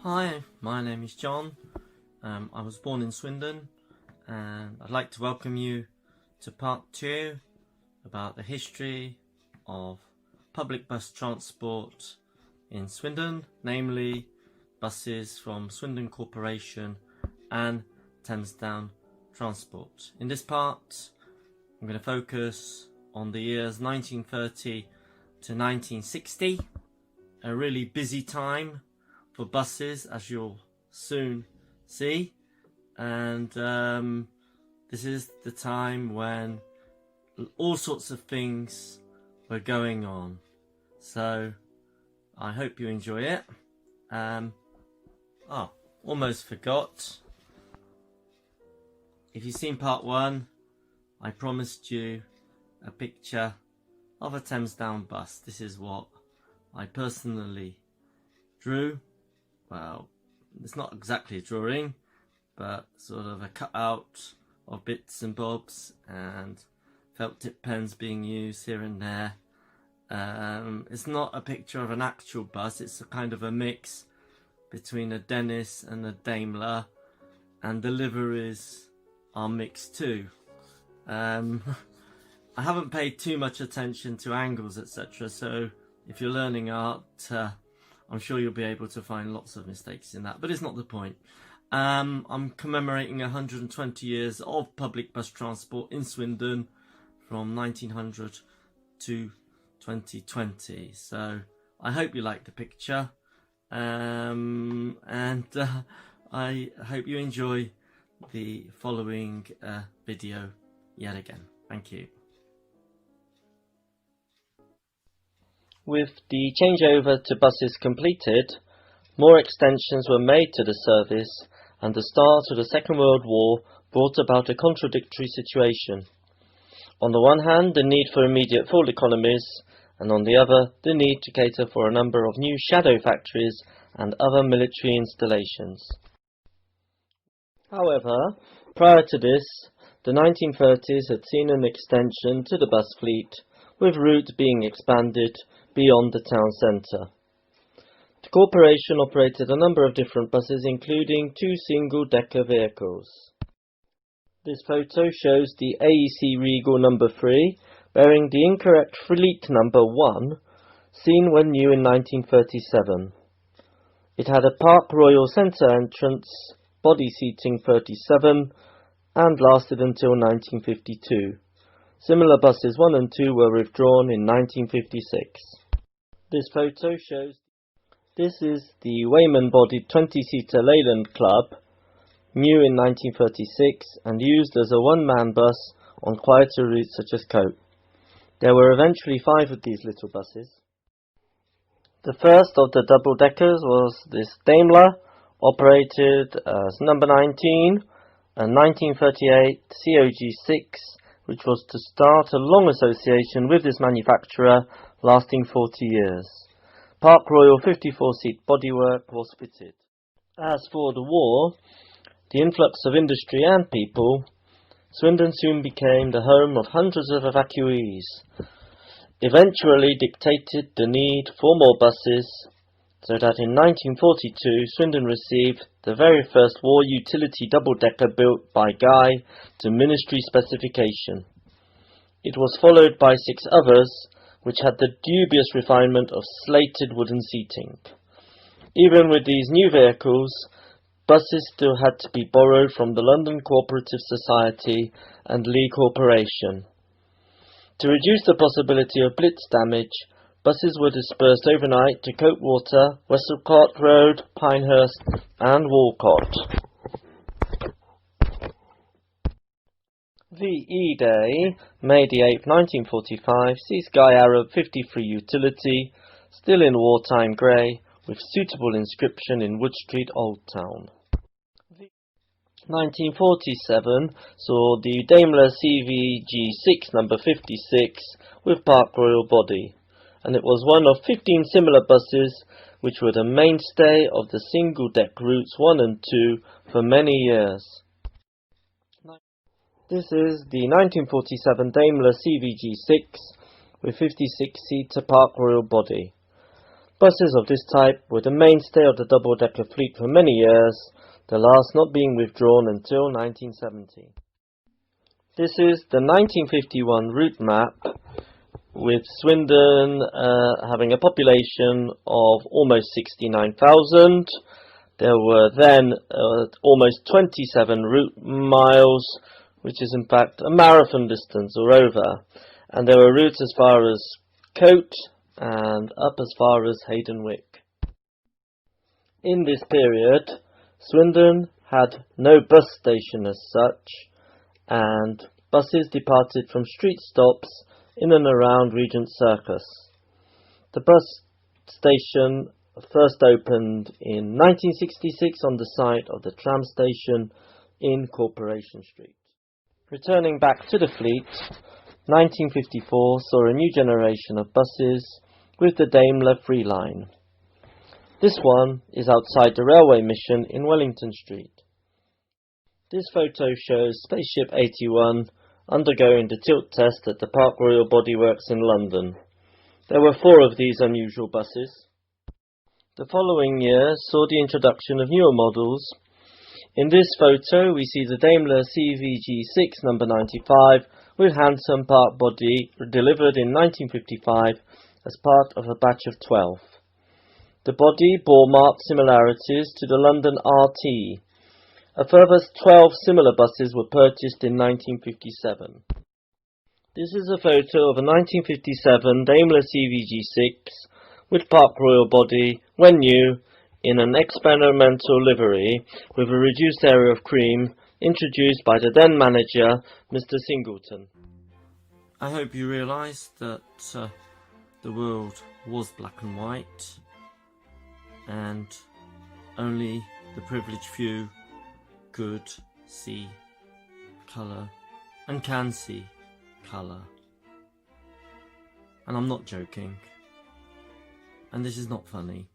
Hi, my name is John. I was born in Swindon, and I'd like to welcome you to part 2 about the history of public bus transport in Swindon, namely buses from Swindon Corporation and Thamesdown Transport. In this part, I'm going to focus on the years 1930 to 1960, a really busy time for buses, as you'll soon see, and this is the time when all sorts of things were going on, so I hope you enjoy it. Almost forgot, if you've seen part 1, I promised you a picture of a Thamesdown bus. This is what I personally drew. Well, it's not exactly a drawing, but sort of a cutout of bits and bobs and felt tip pens being used here and there. It's not a picture of an actual bus, it's a kind of a mix between a Dennis and a Daimler, and the liveries are mixed too. I haven't paid too much attention to angles, etc., so if you're learning art, I'm sure you'll be able to find lots of mistakes in that, but it's not the point. I'm commemorating 120 years of public bus transport in Swindon from 1900 to 2020. So I hope you like the picture, and I hope you enjoy the following video yet again. Thank you. With the changeover to buses completed, more extensions were made to the service, and the start of the Second World War brought about a contradictory situation. On the one hand, the need for immediate fuel economies, and on the other, the need to cater for a number of new shadow factories and other military installations. However, prior to this, the 1930s had seen an extension to the bus fleet, with routes being expanded beyond the town centre. The corporation operated a number of different buses, including 2 single-decker vehicles. This photo shows the AEC Regal number 3, bearing the incorrect fleet number 1, seen when new in 1937. It had a Park Royal centre entrance, body seating 37, and lasted until 1952. Similar buses 1 and 2 were withdrawn in 1956. This photo shows this is the Wayman-bodied 20-seater Leyland Club, new in 1936 and used as a one-man bus on quieter routes such as Cope. There were eventually 5 of these little buses. The first of the double-deckers was this Daimler, operated as number 19, a 1938 COG6, which was to start a long association with this manufacturer lasting 40 years. Park Royal 54-seat bodywork was fitted. As for the war, the influx of industry and people, Swindon soon became the home of hundreds of evacuees, eventually dictated the need for more buses, so that in 1942 Swindon received the very first war utility double-decker built by Guy to ministry specification. It was followed by 6 others, which had the dubious refinement of slated wooden seating. Even with these new vehicles, buses still had to be borrowed from the London Cooperative Society and Lee Corporation. To reduce the possibility of blitz damage, buses were dispersed overnight to Coatwater, Westcott Road, Pinehurst and Walcott. VE Day, May the 8th, 1945, sees Guy Arab 53 utility, still in wartime grey, with suitable inscription in Wood Street, Old Town. 1947 saw the Daimler CVG6 number 56 with Park Royal body, and it was one of 15 similar buses which were the mainstay of the single-deck routes 1 and 2 for many years. This is the 1947 Daimler CVG6 with 56-seater Park Royal body. Buses of this type were the mainstay of the double-decker fleet for many years, the last not being withdrawn until 1970. This is the 1951 route map, with Swindon having a population of almost 69,000. There were then almost 27 route miles, which is in fact a marathon distance or over, and there were routes as far as Coate and up as far as Haydenwick. In this period, Swindon had no bus station as such, and buses departed from street stops in and around Regent Circus. The bus station first opened in 1966 on the site of the tram station in Corporation Street. Returning back to the fleet, 1954 saw a new generation of buses with the Daimler Free Line. This one is outside the railway mission in Wellington Street. This photo shows Spaceship 81 undergoing the tilt test at the Park Royal Bodyworks in London. There were 4 of these unusual buses. The following year saw the introduction of newer models. In this photo we see the Daimler CVG6 number 95 with handsome park body delivered in 1955 as part of a batch of 12. The body bore marked similarities to the London RT. A further 12 similar buses were purchased in 1957. This is a photo of a 1957 Daimler CVG6 with Park Royal body, when new, in an experimental livery with a reduced area of cream, introduced by the then manager, Mr. Singleton. I hope you realised that the world was black and white, and only the privileged few could see colour and can see colour. And I'm not joking. And this is not funny.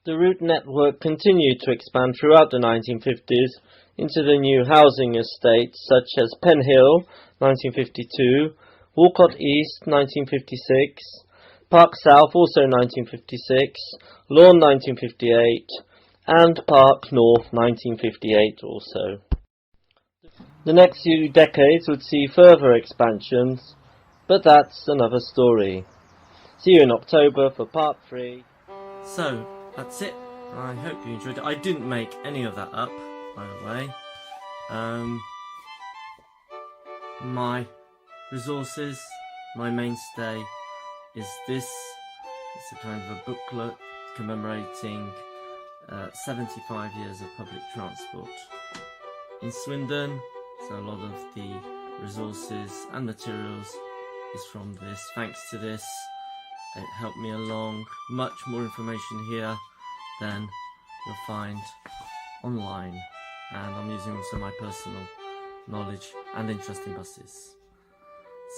The route network continued to expand throughout the 1950s into the new housing estates such as Pen Hill, 1952, Walcott East, 1956, Park South, also 1956, Lawn, 1958, and Park North, 1958 also. The next few decades would see further expansions, but that's another story. See you in October for part 3. So, that's it. I hope you enjoyed it. I didn't make any of that up, by the way. My resources, my mainstay is this. It's a kind of a booklet commemorating 75 years of public transport in Swindon. So a lot of the resources and materials is from this. Thanks to this, it helped me along. Much more information here than you'll find online, and I'm using also my personal knowledge and interest in buses.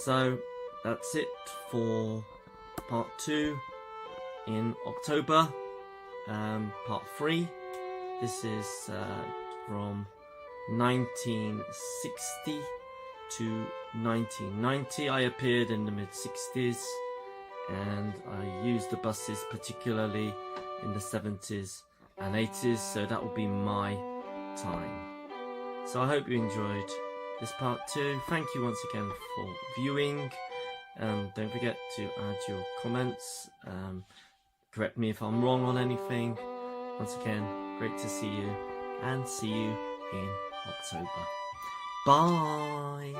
So that's it for part 2 in October. Part 3, this is from 1960 to 1990. I appeared in the mid-60s, and I used the buses particularly in the 70s and 80s, so that will be my time. So I hope you enjoyed this part 2. Thank you once again for viewing. Don't forget to add your comments, correct me if I'm wrong on anything. Once again, great to see you, and see you in October. Bye!